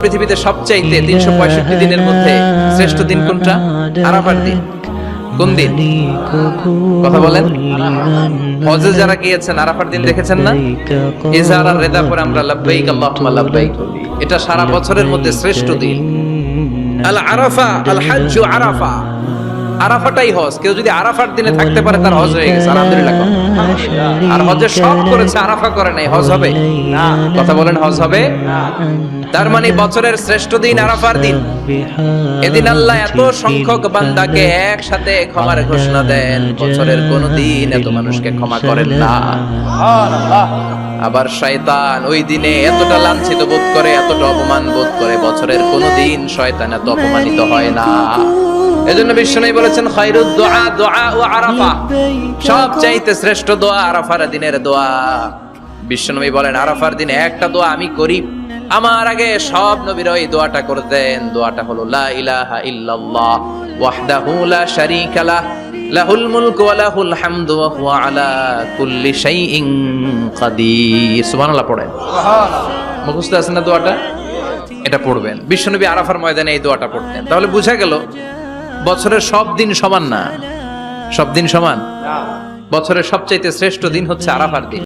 পৃথিবীতে সবচাইতে 365 দিনের মধ্যে শ্রেষ্ঠ দিন কোনটা? আরাফার দিন। কোন দিন? কথা বলেন। হজে যারা গিয়েছেন আরাফার দিন দেখেছেন না? ইজারার রেদা পরে আমরা লাব্বাইক আল্লাহুম্মা লাব্বাইক। এটা সারা বছরের মধ্যে শ্রেষ্ঠ দিন। আল আরাফা আল হাজ্জু আরাফা। আরাফাটাই হজ। কেউ যদি আরাফার দিনে থাকতে পারে তার হজ হয়ে গেছে, আলহামদুলিল্লাহ। আর হজে সব করেছে, আরাফা করে নাই, হজ হবে না। কথা বলেন, হজ হবে না। তার মানে বছরের শ্রেষ্ঠ দিন আরাফার দিন। এদিন আল্লাহ এত সংখ্যক বান্দাকে একসাথে ক্ষমার ঘোষণা দেন, বছরের কোন দিন এত মানুষকে ক্ষমা করেন না। আবার শয়তান ওই দিনে এতটা লাঞ্ছিত বোধ করে, এতটা অপমান বোধ করে, বছরের কোন দিন শয়তান এত অপমানিত হয় না। এজন্য বিশ্বনবী বলেছেন খায়রুদ দুআ দুআ ও আরাফা, সবচাইতে শ্রেষ্ঠ দোয়া আরাফার দিনের দোয়া। বিশ্বনবী বলেন আরাফার দিনে একটা দোয়া আমি করি, আমার আগে সব নবীরা এই দোয়াটা করতেন। দোয়াটা হলো লা ইলাহা ইল্লাল্লাহ ওয়াহদাহু লা শারীকা লাহ লাহুল মুলকু ওয়া লাহুল হামদু ওয়া হুয়া আলা কুল্লি শাইইন কাদির। সুবহানাল্লাহ পড়েন। সুবহানাল্লাহ। মুখস্থ আছে না দোয়াটা? এটা পড়বেন। বিশ্বনবী আরাফার ময়দানে এই দোয়াটা পড়তেন। তাহলে বুঝা গেল বছরের সব দিন সমান না। সব দিন সমান না। বছরের সবচাইতে শ্রেষ্ঠ দিন হচ্ছে আরাফার দিন।